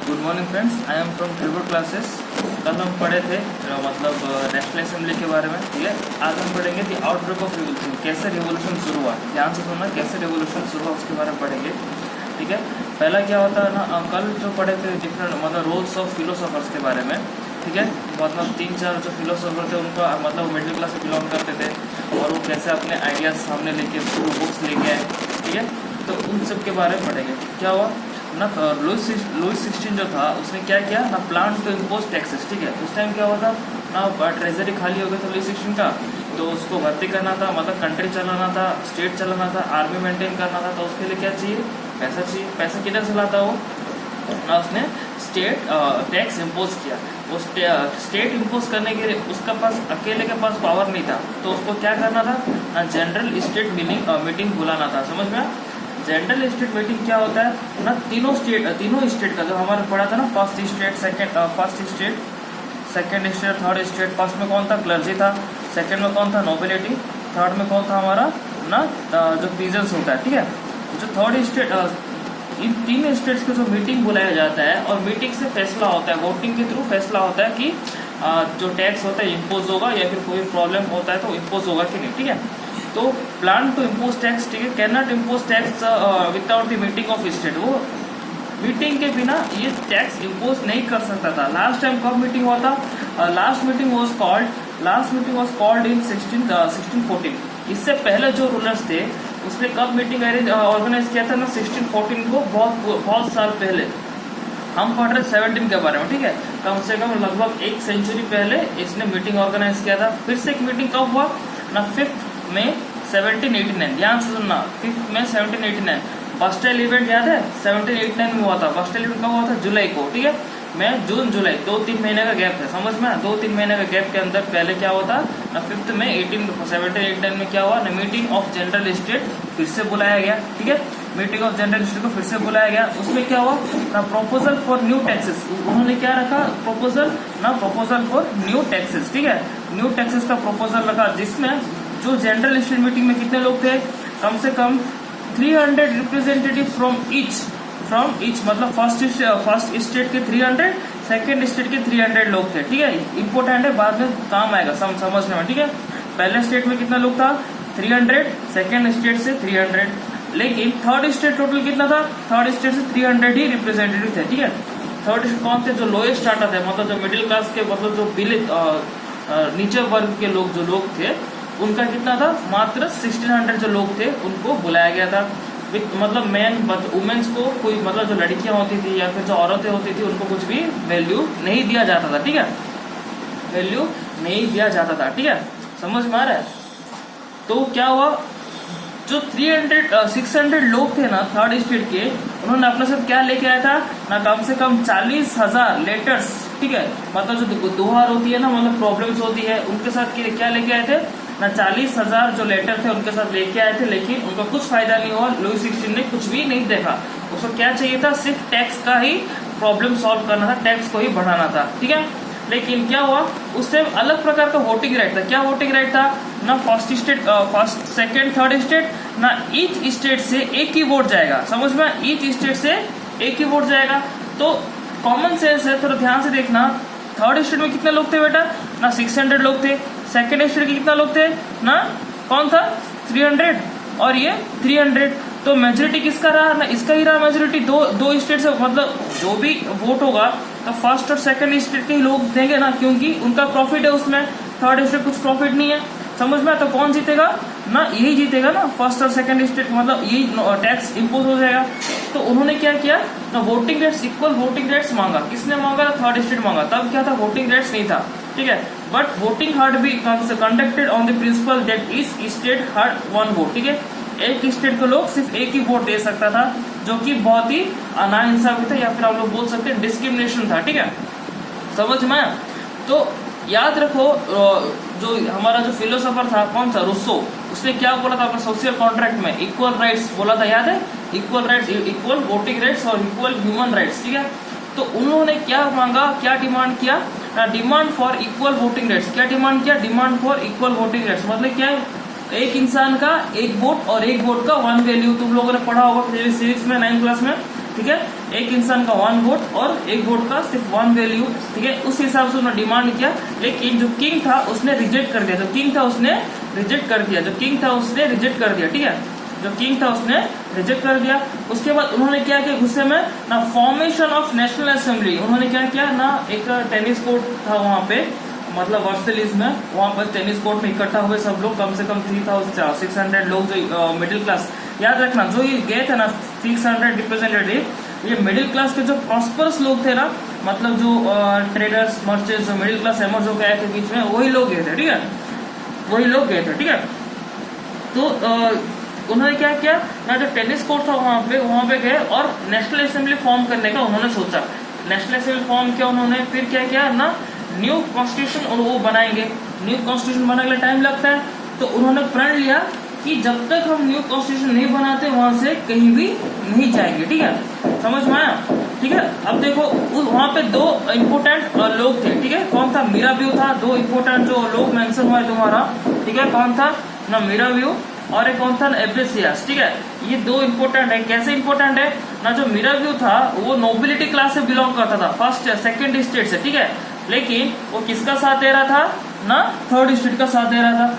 Good morning friends, I am from tribute classes. कल हम पढ़े थे मतलब नेशनल असेंबली के बारे में, ठीक है। आज हम पढ़ेंगे दी आउटब्रेक ऑफ रिवोल्यूशन, कैसे रिवोल्यूशन शुरू हुआ। ध्यान से सुनना, कैसे रिवोल्यूशन शुरू हुआ उसके बारे में पढ़ेंगे, ठीक है। पहला क्या होता है ना, कल जो पढ़े थे डिफरेंट मतलब रोल्स ऑफ फिलोसोफर्स के बारे में, ठीक है। मतलब 3-4 जो फिलोसोफर थे उनका मतलब मिडिल क्लास से बिलोंग करते थे और वो कैसे अपने आइडियाज़ सामने लेके बुक्स लेके आए, ठीक है। तो उन सब के बारे में पढ़ेंगे। क्या हुआ ना, लुइस 16 जो था उसने क्या किया ना, प्लान टू इम्पोज टैक्सेस, ठीक है। उस टाइम क्या हुआ था ना, ट्रेजरी खाली हो गया था लुइस 16 का, तो उसको भर्ती करना था, मतलब कंट्री चलाना था, स्टेट चलाना था, आर्मी मेंटेन करना था। तो उसके लिए क्या चाहिए, पैसा चाहिए। पैसा किधर से लाता वो ना, उसने स्टेट टैक्स इम्पोज किया। वो स्टेट इम्पोज करने के लिए उसका पास अकेले के पास पावर नहीं था, तो उसको क्या करना था ना, जनरल स्टेट मीटिंग बुलाना था। समझ में? जनरल स्टेट मीटिंग क्या होता है ना, तीनों स्टेट का जो हमारे पढ़ा था ना, first state, second state, third state. First में कौन था, क्लर्जी था। सेकंड में कौन था, नोबिलिटी। थर्ड में कौन था हमारा ना, जो पीजेंट्स होता है, ठीक है। जो थर्ड स्टेट, इन 3 स्टेट्स को जो मीटिंग बुलाया जाता है और मीटिंग से फैसला होता है, वोटिंग के थ्रू फैसला होता है कि जो टैक्स होता है इम्पोज होगा या फिर कोई प्रॉब्लम होता है तो इम्पोज होगा कि नहीं, ठीक है। तो प्लान टू इम्पोज टैक्स, ठीक है, can not impose tax without the meeting of state. वो मीटिंग के बिना ये टैक्स इम्पोज नहीं कर सकता था। लास्ट टाइम कब मीटिंग हुआ था, last meeting was called in 1614। इससे पहले जो रूलर्स थे उसने कब मीटिंग ऑर्गेनाइज किया था ना, 1614 को, बहुत साल पहले। हम पढ़ रहे 17 के बारे में, ठीक है। कम से कम लगभग 1 सेंचुरी पहले इसने मीटिंग ऑर्गेनाइज किया था। फिर से एक मीटिंग कब हुआ ना, 5 मई 1789। ध्यान से सुनना, 5 मई 1789। बस्टाइल इवेंट याद है, 1789 में हुआ था। बस्टाइल इवेंट कब हुआ था, जुलाई को, ठीक है। मई, जून, जुलाई, 2-3 महीने का गैप है। समझ में? 2-3 महीने का गैप के अंदर पहले क्या हुआ था ना, 5 मई 1789 में क्या हुआ ना, मीटिंग ऑफ जनरल स्टेट फिर से बुलाया गया, ठीक है। मीटिंग ऑफ जनरल स्टेट को फिर से बुलाया गया। उसमें क्या हुआ ना, प्रपोजल फॉर न्यू टैक्सेस। उन्होंने क्या रखा, प्रपोजल फॉर न्यू टैक्सेस, ठीक है। न्यू टैक्सेस का प्रपोजल रखा, जिसमें जो जनरल स्टेट मीटिंग में कितने लोग थे, कम से कम 300 रिप्रेजेंटेटिव फ्रॉम ईच, मतलब फर्स्ट स्टेट के 300, सेकेंड स्टेट के 300 लोग थे, ठीक है। इंपोर्टेंट है, बाद में काम आएगा समझने में, ठीक है। पहले स्टेट में कितना लोग था, 300, सेकेंड स्टेट से 300, लेकिन थर्ड स्टेट टोटल कितना था, थर्ड स्टेट से 300 ही रिप्रेजेंटेटिव थे, ठीक है। थर्ड स्टेट कौन थे, जो लोएस्ट स्टार्टर थे, मतलब जो मिडिल क्लास के, मतलब जो नीचे वर्ग के लोग थे, उनका कितना था, मात्र 1600 जो लोग थे उनको बुलाया गया था। मतलब वुमेन्स को कोई, मतलब जो लड़कियां होती थी या फिर जो औरतें होती थी उनको कुछ भी वैल्यू नहीं दिया जाता था, ठीक है। वैल्यू नहीं दिया जाता था, ठीक है। समझ में आ रहा है? तो क्या हुआ, जो 600 लोग थे ना थर्ड स्टेट के, उन्होंने अपने साथ क्या लेके आया था ना, कम से कम 40,000 लेटर्स, ठीक है। मतलब जो दोहार होती है ना, मतलब प्रॉब्लम्स होती है, उनके साथ क्या लेके आए थे ना, 40,000 जो लेटर थे उनके साथ लेके आए थे। लेकिन उनका कुछ फायदा नहीं हुआ, लुइस 16 ने कुछ भी नहीं देखा। उसको क्या चाहिए था, सिर्फ टैक्स का ही प्रॉब्लम सॉल्व करना था, टैक्स को ही बढ़ाना था, ठीक है। लेकिन क्या हुआ, उस टाइम अलग प्रकार का वोटिंग राइट था। क्या वोटिंग राइट था ना, फर्स्ट, सेकेंड, थर्ड स्टेट ना, ईच स्टेट से एक ही वोट जाएगा। समझ में? ईच स्टेट से एक ही वोट जाएगा। तो कॉमन सेंस है, थोड़ा ध्यान से देखना। थर्ड स्टेट में कितने लोग थे बेटा ना, 600 लोग थे। सेकेंड स्टेट के कितना लोग थे ना, कौन था, 300, और ये 300। तो मेजोरिटी किसका रहा ना, इसका ही रहा मेजोरिटी। दो स्टेट से, मतलब जो भी वोट होगा तो फर्स्ट और सेकंड स्टेट के ही लोग देंगे ना, क्योंकि उनका प्रॉफिट है उसमें, थर्ड स्टेट कुछ प्रॉफिट नहीं है। समझ में? तो कौन जीतेगा ना, यही जीतेगा ना, फर्स्ट और सेकंड स्टेट, मतलब यही टैक्स इम्पोज हो जाएगा। तो उन्होंने क्या किया ना, voting rates, equal voting rates मांगा। किसने मांगा, थर्ड स्टेट मांगा। तब क्या था, वोटिंग रेट्स नहीं था, ठीक है। But voting heard be conducted on the principal that each state heard 1 vote, ठीक है। एक स्टेट को लोग सिर्फ एक ही वोट दे सकता था, जो कि बहुत ही नाइंसाफी था, या फिर आप लोग बोल सकते हैं डिस्क्रिमिनेशन था, ठीक है। समझ में? तो याद रखो, जो हमारा जो फिलोसोफर था, कौन सा, रूसो, उसने क्या बोला था अपने सोशल कॉन्ट्रैक्ट में, इक्वल राइट्स बोला था, याद है? Equal rights, equal voting rights और इक्वल ह्यूमन राइट्स, ठीक है। तो उन्होंने क्या मांगा, क्या डिमांड किया, demand for equal voting rights. क्या डिमांड किया, demand for equal voting rights. मतलब क्या है, एक इंसान का एक वोट और एक वोट का 1 वैल्यू। तुम लोगों ने पढ़ा होगा सिविक्स में 9th क्लास में, ठीक है, एक इंसान का 1 वोट और एक वोट का सिर्फ 1 वैल्यू, ठीक है, उस हिसाब से उन्होंने डिमांड किया। लेकिन जो किंग था उसने रिजेक्ट कर दिया, जो किंग था उसने रिजेक्ट कर दिया, जो किंग था उसने रिजेक्ट कर दिया, ठीक है, जो किंग था उसने रिजेक्ट कर दिया। उसके बाद उन्होंने क्या किया गुस्से में ना, फॉर्मेशन ऑफ नेशनल असेंबली, उन्होंने क्या किया ना, एक टेनिस कोर्ट था वहां पे, मतलब वर्सेलिस में, वहां पर टेनिस कोर्ट में इकट्ठा हुए सब लोग, कम से कम 3600 लोग, जो मिडिल क्लास, याद रखना जो ये गए थे ना 600 रिप्रेजेंटेटिव, ये मिडिल क्लास के जो प्रॉस्परस लोग थे ना, मतलब जो ट्रेडर्स मर्चेंट्स, जो मिडिल क्लास एमर्ज होकर आए थे बीच में, वही लोग गए थे, ठीक है, वही लोग गए थे, ठीक है। तो उन्होंने क्या किया ना, जो टेनिस कोर्ट था वहां पे गए और नेशनल असेंबली फॉर्म करने का उन्होंने सोचा। नेशनल असेंबली फॉर्म किया उन्होंने, फिर क्या किया ना, न्यू कॉन्स्टिट्यूशन और वो बनाएंगे। न्यू कॉन्स्टिट्यूशन बनाने के लिए टाइम लगता है, तो उन्होंने प्रण लिया कि जब तक हम न्यू कॉन्स्टिट्यूशन नहीं बनाते वहां से कहीं भी नहीं जाएंगे, ठीक है, समझ में आया, ठीक है। अब देखो वहां पे 2 इम्पोर्टेंट लोग थे, ठीक है, कौन था, मीराबियो था। 2 इम्पोर्टेंट जो लोग मेंशन हुआ है तुम्हारा, ठीक है, कौन था ना, मीराबियो, और एक कौन था, एब्रेसियास, ठीक है। ये 2 इम्पोर्टेंट है। कैसे इम्पोर्टेंट है ना, जो मीराबियो था वो नोबिलिटी क्लास से बिलोंग करता था, फर्स्ट सेकंड स्टेट से, ठीक है, लेकिन वो किसका साथ दे रहा था ना, थर्ड स्टेट का साथ दे रहा था।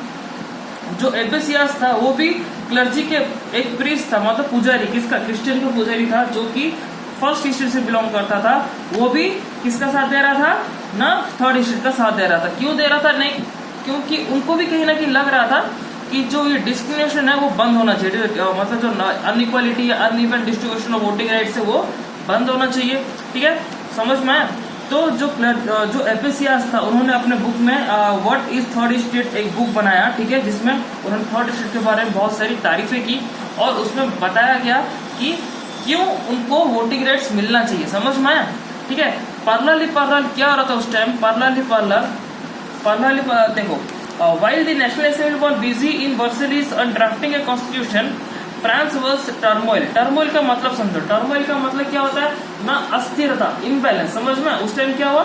जो एब्रेसियास था वो भी क्लर्जी के एक प्रीस्ट था, मतलब पुजारी, किसका, क्रिश्चियन का पुजारी था, जो कि फर्स्ट स्टेट से बिलोंग करता था, वो भी किसका साथ दे रहा था ना, थर्ड स्टेट का साथ दे रहा था। क्यों दे रहा था, नहीं, क्योंकि उनको भी कहीं ना कहीं लग रहा था कि जो ये डिस्क्रिमिनेशन है वो बंद होना चाहिए, मतलब जो अनइक्वालिटी या uneven distribution of voting right से वो बंद होना चाहिए, ठीक है, समझ में। तो जो एपिसियास था उन्होंने अपने बुक में व्हाट इज थर्ड स्टेट एक बुक बनाया, ठीक है, जिसमें उन्होंने थर्ड स्टेट के बारे में बहुत सारी तारीफें की और उसमें बताया गया कि क्यों उनको वोटिंग राइट्स मिलना चाहिए, समझ में आया, ठीक है। पार्लाली क्या हो रहा था उस टाइम, पार्लाली देखो, while the National Assembly was busy in Versailles on drafting a constitution, France was turmoil। Turmoil का मतलब समझो, टर्मोइल का मतलब क्या होता है ना, अस्थिरता, इम्बैलेंस, समझ में। उस टाइम क्या हुआ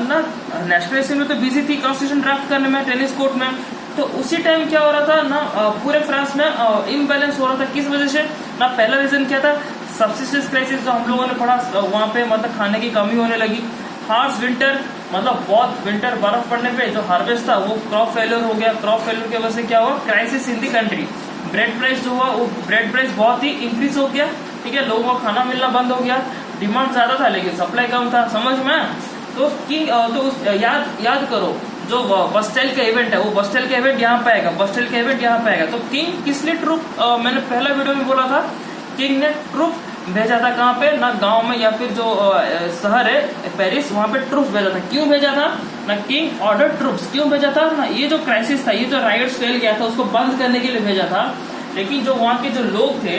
ना, नेशनल असेंबली तो बिजी थी कॉन्स्टिट्यूशन ड्राफ्ट करने में, टेनिस कोर्ट में, तो उसी टाइम क्या हो रहा था ना, पूरे फ्रांस में इम्बैलेंस हो रहा था। किस वजह से ना, पहला रीजन क्या था, सब्सिस्टेंस क्राइसिस, जो हम लोगों ने पढ़ा, वहां पे मतलब खाने की कमी होने लगी। हार्श विंटर, मतलब बहुत विंटर, बर्फ पड़ने पे जो हार्वेस्ट था वो क्रॉप फेलियर हो गया। क्रॉप फेलियर की वजह से क्या हुआ, crisis in the country. Bread price जो हुआ, वो ब्रेड प्राइस बहुत ही इंक्रीज हो गया, ठीक है, लोगों को खाना मिलना बंद हो गया। डिमांड ज्यादा था लेकिन सप्लाई कम था, समझ में। तो किंग तो याद करो, जो बस्टाइल का इवेंट है, वो बस्टाइल का इवेंट यहाँ पे आएगा, बस्टाइल का इवेंट यहाँ पे आएगा। तो किंग किस लिए ट्रूप, मैंने पहला वीडियो में बोला था, किंग ने ट्रूप भेजा था कहाँ पे ना, गांव में या फिर जो शहर है पेरिस, वहां पे ट्रूप्स भेजा था। क्यों भेजा था ना, किंग ऑर्डर ट्रूप्स, क्यों भेजा था ना, ये जो क्राइसिस था, ये जो राइट्स फैल गया था, उसको बंद करने के लिए भेजा था। लेकिन जो वहां के जो लोग थे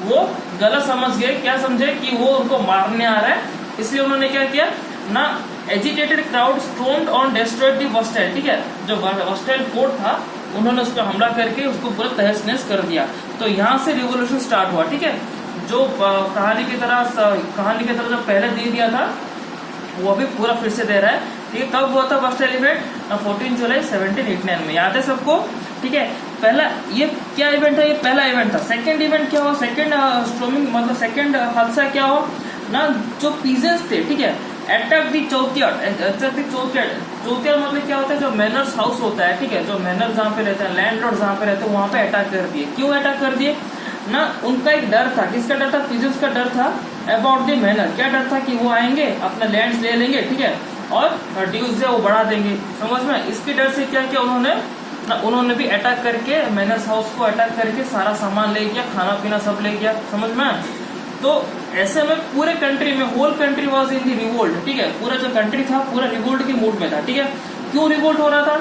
वो गलत समझ गए, क्या समझे कि वो उनको मारने आ रहा है, इसलिए उन्होंने क्या किया ना, agitated crowd stormed and destroyed the Bastille, ठीक है, जो बस्टाइल फोर्ट था उन्होंने उस पर हमला करके उसको पूरा तहस नहस कर दिया। तो यहाँ से रिवोल्यूशन स्टार्ट हुआ, ठीक है। जो कहानी की तरह जो पहले दे दिया था वो अभी पूरा फिर से दे रहा है, ठीक है। कब हुआ था बस्टाइल इवेंट, 14 जुलाई 1789 में, याद है सबको, ठीक है। पहला ये क्या इवेंट है, ये पहला इवेंट था। सेकंड इवेंट क्या हुआ, सेकंड स्टॉर्मिंग, मतलब सेकंड हादसा क्या हुआ ना, जो पीजेंट्स थे, ठीक है, अटैक दी चौथियार मतलब क्या होता है, जो मैनर्स हाउस होता है, ठीक है, जो मैनर जहाँ पे रहते हैं, लैंडलॉर्ड जहाँ पे रहते हैं, वहां पे अटैक कर दिए। क्यों अटैक कर दिए ना, उनका एक डर था, किसका डर था, पीजेंट्स का डर था अबाउट द मैनर। क्या डर था कि वो आएंगे अपना लैंड्स ले लेंगे, ठीक है, और ड्यूज है वो बढ़ा देंगे, समझ में। इसके डर से क्या किया उन्होंने भी अटैक करके मैनर्स हाउस को अटैक करके सारा सामान ले गया, खाना पीना सब ले गया, समझ में। तो ऐसे में पूरे कंट्री में, whole country was in the revolt, ठीक है, पूरा जो कंट्री था पूरा रिवोल्ट के मूड में था, ठीक है। क्यों रिवोल्ट हो रहा था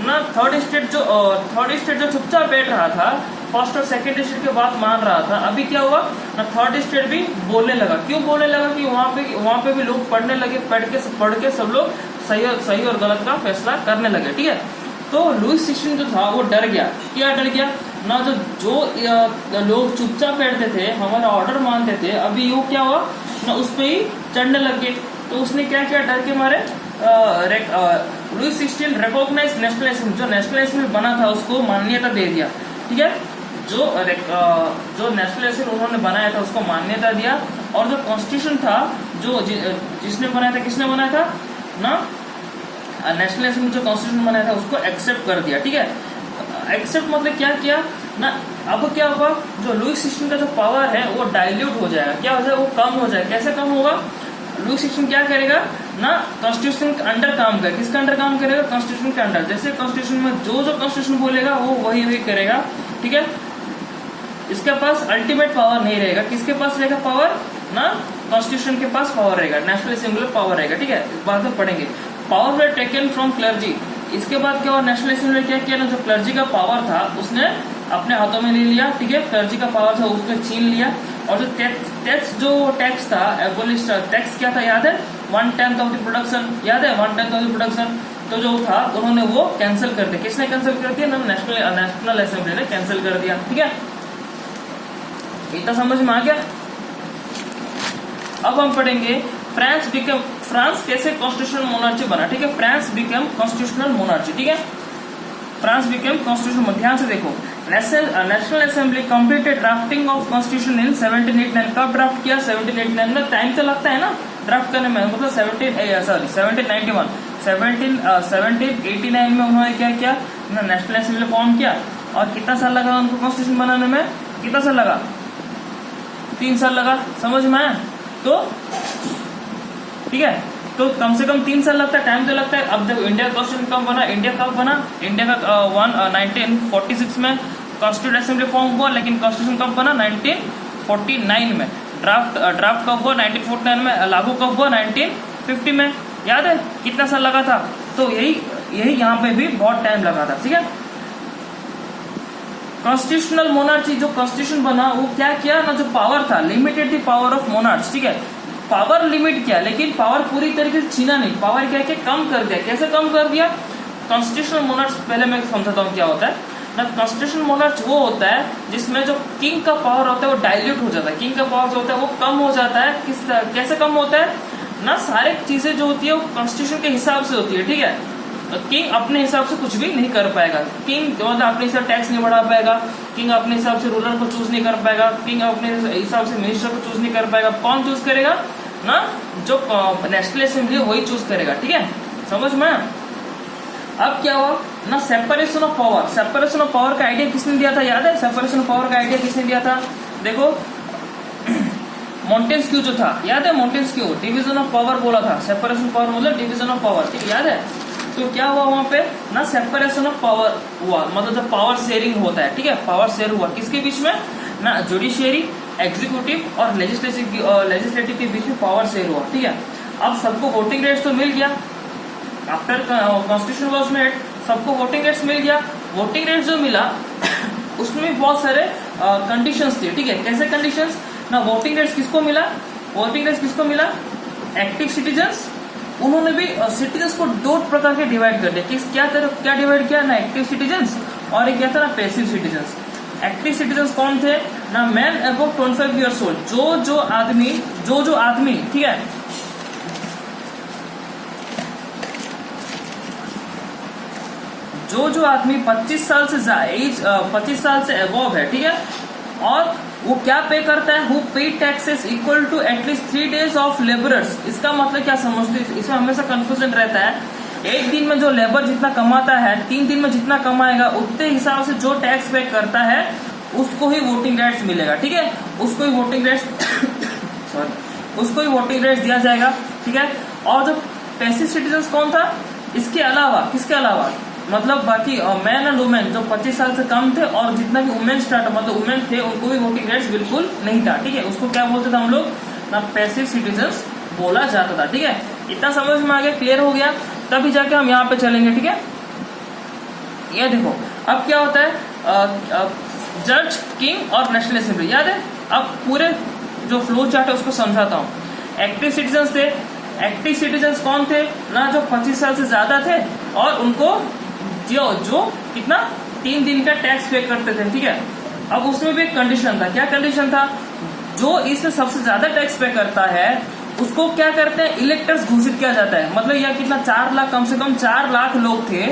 ना, थर्ड स्टेट जो चुपचाप बैठ रहा था, फर्स्ट और सेकंड स्टेट की बात मान रहा था, अभी क्या हुआ ना, थर्ड स्टेट भी बोलने लगा। क्यों बोलने लगा कि वहां पे भी लोग पढ़ने लगे, पढ़ के सब लोग सही और गलत का फैसला करने लगे, ठीक है। तो लुईस 16 जो था वो डर गया। क्या डर गया ना, जो लोग चुपचाप बैठते थे, हमारा ऑर्डर मानते थे, अभी वो क्या हुआ ना, उस पर ही चढ़ने लग गए। तो उसने क्या किया, डर के मारे लुईस 16 रिकॉग्नाइज नेशनल असेंबली, जो नेशनल असेंबली बना था उसको मान्यता दे दिया, ठीक है। जो नेशनल असेंबली उन्होंने बनाया था उसको मान्यता दिया और जो कॉन्स्टिट्यूशन था जो जिसने बनाया था, किसने बनाया था ना, नेशनल असेंबली जो कॉन्स्टिट्यूशन बनाया था उसको एक्सेप्ट कर दिया, ठीक है। एक्सेप्ट मतलब क्या किया ना, अब क्या होगा, जो लुईस 16 का जो पावर है वो डाइल्यूट हो जाएगा, क्या हो जाएगा, वो कम हो जाएगा। कैसे कम होगा, लुईस 16 क्या करेगा ना, कॉन्स्टिट्यूशन के अंडर काम करेगा। किसके अंडर काम करेगा, कॉन्स्टिट्यूशन के अंडर। जैसे कॉन्स्टिट्यूशन में जो जो कॉन्स्टिट्यूशन बोलेगा वो वही वही करेगा, ठीक है। इसके पास अल्टीमेट पावर नहीं रहेगा, किसके पास रहेगा पावर ना, कॉन्स्टिट्यूशन के पास पावर रहेगा, नेशनल असेंबली पावर रहेगा, ठीक है। बाद में पढ़ेंगे। Power were taken from clergy. इसके बाद क्या हुआ, नेशनल असेंबली क्या किया ना, जो क्लर्जी का पावर था उसने अपने हाथों में ले लिया, ठीक है। क्लर्जी का पावर था उसने छीन लिया। और जो टैक्स था, एबोलिश टैक्स क्या था याद है, 1/10 ऑफ द प्रोडक्शन, याद है 1/10 ऑफ द प्रोडक्शन। तो जो था उन्होंने वो कैंसिल कर दिया। किसने कैंसिल कर दिया ना, नेशनल असेंबली ने कैंसिल कर दिया, ठीक है। इतना समझ में आ गया। अब हम पढ़ेंगे फ्रांस कैसे कॉन्स्टिट्यूशनल मोनार्ची बना, ठीक है। फ्रांस बिकम कॉन्स्टिट्यूशनल मोनार्ची, ठीक है। फ्रांस बिकम कॉन्स्टिट्यूशनल, ध्यान से देखो। National assembly completed drafting of constitution in 1789। कब ड्राफ्ट किया, 1789 में। टाइम तो लगता है ना ड्राफ्ट करने में, मतलब 1789 में उन्होंने क्या किया ना, नेशनल असेंबली फॉर्म किया। और कितना साल लगा उनको कॉन्स्टिट्यूशन बनाने में, कितना साल लगा, 3 साल लगा। समझ में आया, तो ठीक है, तो कम से कम 3 साल लगता है, टाइम तो लगता है। अब देखो इंडिया कॉन्स्टिट्यूशन कब बना, इंडिया कब बना, इंडिया का 1946 में कॉन्स्टिट्यूट असेंबली फॉर्म हुआ, लेकिन कॉन्स्टिट्यूशन कब बना, 1949 में। ड्राफ्ट कब हुआ, 1949 में। लागू कब हुआ, 1950 में। याद है कितना साल लगा था। तो यही यहाँ पे भी बहुत टाइम लगा था, ठीक है। कॉन्स्टिट्यूशनल मोनार्ची, जो कॉन्स्टिट्यूशन बना वो क्या किया ना, जो पावर था, limited the power of monarch, ठीक है। पावर लिमिट किया, लेकिन पावर पूरी तरीके से छीना नहीं, पावर क्या किया, कम कर दिया। कैसे कम कर दिया, कॉन्स्टिट्यूशनल मोनार्च पहले मैं समझाता हूँ क्या होता है ना। कॉन्स्टिट्यूशनल मोनार्च वो होता है जिसमें जो किंग का पावर होता है वो डाइल्यूट हो जाता है, किंग का पावर जो होता है वो कम हो जाता है। कैसे कम होता है ना, सारे चीजें जो होती है वो कॉन्स्टिट्यूशन के हिसाब से होती है, ठीक है। किंग अपने हिसाब से कुछ भी नहीं कर पाएगा, किंग मतलब अपने हिसाब टैक्स नहीं बढ़ा पाएगा, किंग अपने हिसाब से रूलर को चूज नहीं कर पाएगा, किंग अपने हिसाब से मिनिस्टर को चूज नहीं कर पाएगा। कौन चूज करेगा ना, जो नेशनल असेंबली वही चूज करेगा, ठीक है। समझ में। अब क्या हुआ ना, separation of power. Separation of power का आइडिया किसने दिया था, याद है सेपरेशन ऑफ पावर का आइडिया किसने दिया था, देखो मॉन्टेस्क्यू जो था, याद है मॉन्टेस्क्यू, डिवीजन ऑफ पावर बोला था। सेपरेशन ऑफ पावर मतलब डिवीजन ऑफ पावर, ठीक याद है। तो क्या हुआ वहां पे ना, सेपरेशन ऑफ पावर हुआ, मतलब जब पावर शेयरिंग होता है, ठीक है। पावर शेयर हुआ किसके बीच में ना, जुडिशियरी, एग्जीक्यूटिव और लेजिस्लेटिव के बीच में पावर शेयर हुआ, ठीक है। अब सबको वोटिंग राइट्स तो मिल गया, आफ्टर कॉन्स्टिट्यूशन वाज मेड सबको वोटिंग राइट्स मिल गया। वोटिंग राइट्स जो मिला उसमें भी बहुत सारे कंडीशंस थे, ठीक है। कैसे कंडीशंस ना, वोटिंग राइट्स किसको मिला, वोटिंग राइट्स किसको मिला, एक्टिव सिटीजन्स। उन्होंने भी सिटीजन्स को 2 प्रकार के डिवाइड कर दिया। क्या डिवाइड किया ना, एक्टिव सिटीजन्स और एक क्या था ना, पैसिव सिटीजन्स। एक्टिव सिटीजन्स कौन थे ना, मैन अबव 25 ईयर्स ओल्ड, जो आदमी ठीक है, जो आदमी 25 साल से एज 25 साल से अबव है, ठीक है। और वो क्या पे करता है, who pay taxes equal to at least 3 days of labourers. इसका मतलब क्या समझते हैं, इसमें हमेशा कंफ्यूजन रहता है। एक दिन में जो लेबर जितना कमाता है, 3 दिन में जितना कमाएगा उतने हिसाब से जो टैक्स पे करता है उसको ही वोटिंग राइट्स मिलेगा, ठीक है। उसको ही वोटिंग राइट्स दिया जाएगा, ठीक है। और जो पैसिव सिटीजन कौन था, इसके अलावा किसके अलावा, मतलब बाकी मैन एंड वुमेन जो 25 साल से कम थे और जितना भी वुमेन मतलब वुमेन थे उनको भी वोटिंग राइट्स बिल्कुल नहीं था, ठीक है। उसको क्या बोलते थे हम लोग ना, पैसिव सिटीजन्स बोला जाता था, ठीक है। इतना समझ में आ गया, क्लियर हो गया। तभी जाके हम यहाँ पे चलेंगे, ठीक है। ये देखो अब क्या होता है, जज, किंग और नेशनल असेंबली, याद है। अब पूरे जो फ्लो चार्ट है उसको समझाता हूँ। एक्टिव सिटीजन्स थे, एक्टिव सिटीजन्स कौन थे ना, जो 25 साल से ज्यादा थे और उनको जो कितना 3 दिन का टैक्स पे करते थे, ठीक है। अब उसमें भी एक कंडीशन था, क्या कंडीशन था, जो इसमें सबसे ज्यादा टैक्स पे करता है उसको क्या करते हैं, इलेक्टर्स घोषित किया जाता है। मतलब यह कितना 4 लाख, कम से कम 4 लाख लोग थे।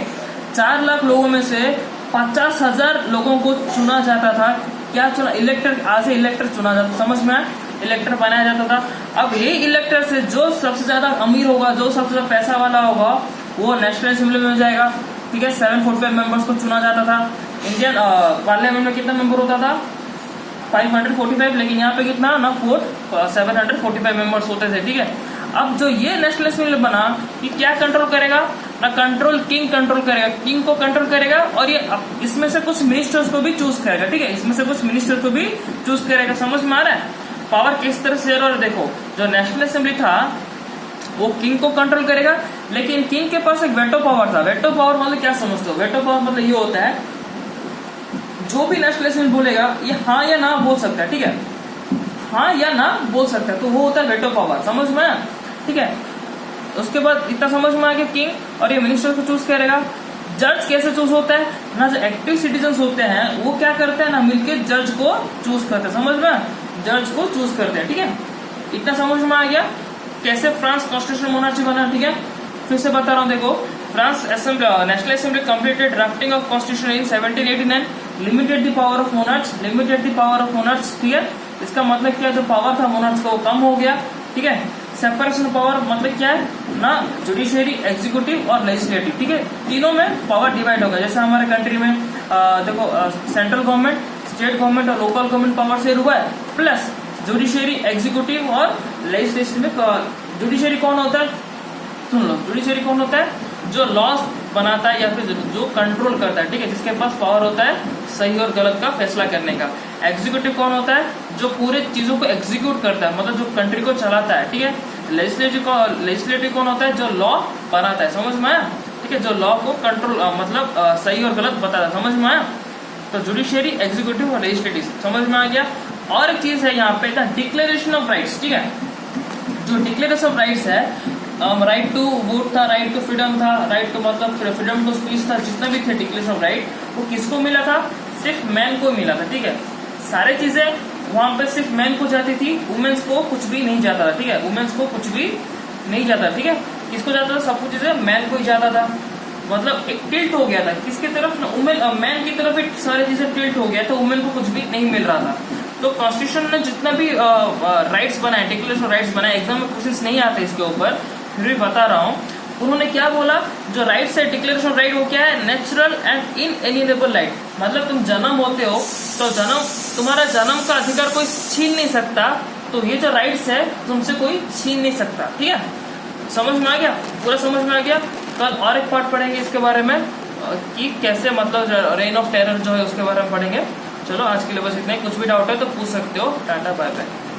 4 लाख लोगों में से 50,000 लोगों को चुना जाता था। क्या चुना, इलेक्टर, आज से इलेक्टर चुना जाता, समझ में आया। इलेक्टर बनाया जाता था। अब ये इलेक्टर से जो सबसे ज्यादा अमीर होगा, जो सबसे ज्यादा पैसा वाला होगा, वो नेशनल असेंबली में जाएगा, ठीक है। 745 मेंबर्स को चुना जाता था। इंडियन पार्लियामेंट में कितना मेंबर होता था? 545, लेकिन यहाँ पे कितना ना 745 मेंबर्स होते थे, ठीक है। अब जो ये नेशनल असेंबली बना, ये क्या कंट्रोल करेगा ना? कंट्रोल किंग कंट्रोल करेगा, किंग को कंट्रोल करेगा, और ये इसमें से कुछ मिनिस्टर्स को भी चूज करेगा, ठीक है। इसमें से कुछ मिनिस्टर को भी चूज करेगा। समझ में आ रहा है पावर किस तरह से? और देखो, जो नेशनल असेंबली था वो किंग को कंट्रोल करेगा, लेकिन किंग के पास एक वेटो पावर था। वेटो पावर मतलब क्या समझते हो? वेटो पावर मतलब ये होता है, जो भी नेशनल असेंबली बोलेगा ये हाँ या ना बोल सकता है, ठीक है। हाँ या ना बोल सकता है, तो वो होता है वेटो पावर। समझ में आया, ठीक है। उसके बाद इतना समझ में आ गया, किंग और ये मिनिस्टर को चूज करेगा। जज कैसे चूज होता है ना? जो एक्टिव सिटीजन होते हैं वो क्या करते हैं ना, मिलके जज को चूज करते हैं। समझ में? जज को चूज करते हैं, ठीक है। इतना समझ में आ गया कैसे फ्रांस कॉन्स्टिट्यूशनल मोनार्ची बना, ठीक है। फिर से बता रहा हूँ, देखो, France national assembly completed drafting of constitution in 1789, limited the power of monarch, limited the power of monarch, ठीक है। इसका मतलब क्या, जो पावर था मोनार्च का वो कम हो गया, ठीक है। सेपरेशन ऑफ पावर मतलब क्या है ना? जुडिशियरी, एग्जीक्यूटिव और लेजिस्लेटिव, ठीक है। तीनों में पावर डिवाइड हो गया। जैसे हमारे कंट्री में देखो, सेंट्रल गवर्नमेंट, स्टेट गवर्नमेंट और लोकल गवर्नमेंट पावर शेयर हुआ है, प्लस जुडिशियरी, एग्जीक्यूटिव और लेजिस्लेटिव में। जुडिशियरी कौन होता है? सुन लो, जुडिशियरी कौन होता है? जो लॉस बनाता है या फिर जो कंट्रोल करता है, ठीक है, जिसके पास पावर होता है सही और गलत का फैसला करने का। एग्जीक्यूटिव कौन होता है? जो पूरे चीजों को एग्जीक्यूट करता है, मतलब जो कंट्री को चलाता है, ठीक है। लेजिस्लेटिव कौन होता है? जो लॉ बनाता है। समझ में आया, ठीक है, जो लॉ को कंट्रोल मतलब सही और गलत बताता है। समझ में आया? तो जुडिशियरी, एग्जीक्यूटिव और लेजिस्लेटिव समझ में आ गया। और एक चीज है यहाँ पे था डिक्लेरेशन ऑफ राइट्स, ठीक है। जो डिक्लेरेशन ऑफ राइट्स है, राइट टू वोट था, राइट टू फ्रीडम था, राइट टू मतलब फ्रीडम टू स्पीच था, जितने भी थे डिक्लेरेशन ऑफ राइट, वो किसको मिला था? सिर्फ मैन को मिला था, ठीक है। सारी चीजें वहां पे सिर्फ मैन को जाती थी, वुमेन्स को कुछ भी नहीं जाता था, ठीक है। वुमेन्स को कुछ भी नहीं जाता, ठीक है। किसको जाता था? सब कुछ चीजें मैन को ही जाता था। मतलब एक टिल्ट हो गया था किसकी तरफ? मैन की तरफ एक सारी चीजें टिल्ट हो गया, तो वुमेन को कुछ भी नहीं मिल रहा था। तो कॉन्स्टिट्यूशन ने जितना भी राइट्स बनाए, डिक्लेरेशन ऑफ राइट्स बनाए, एग्जाम में क्वेश्चंस नहीं आते इसके ऊपर, फिर भी बता रहा हूँ। उन्होंने क्या बोला? जो राइट्स है, डिक्लेरेशन ऑफ राइट, वो क्या है? Natural and inalienable right. मतलब तुम जन्म होते हो तो तुम्हारा जन्म का अधिकार कोई छीन नहीं सकता, तो ये जो राइट्स है तुमसे कोई छीन नहीं सकता, ठीक है। समझ में आ गया? पूरा समझ में आ गया। कल और एक पार्ट पढ़ेंगे इसके बारे में कि कैसे मतलब रेन ऑफ टेरर जो है उसके बारे में पढ़ेंगे। चलो आज के लिए बस इतना ही। कुछ भी डाउट है तो पूछ सकते हो। Tata, bye bye.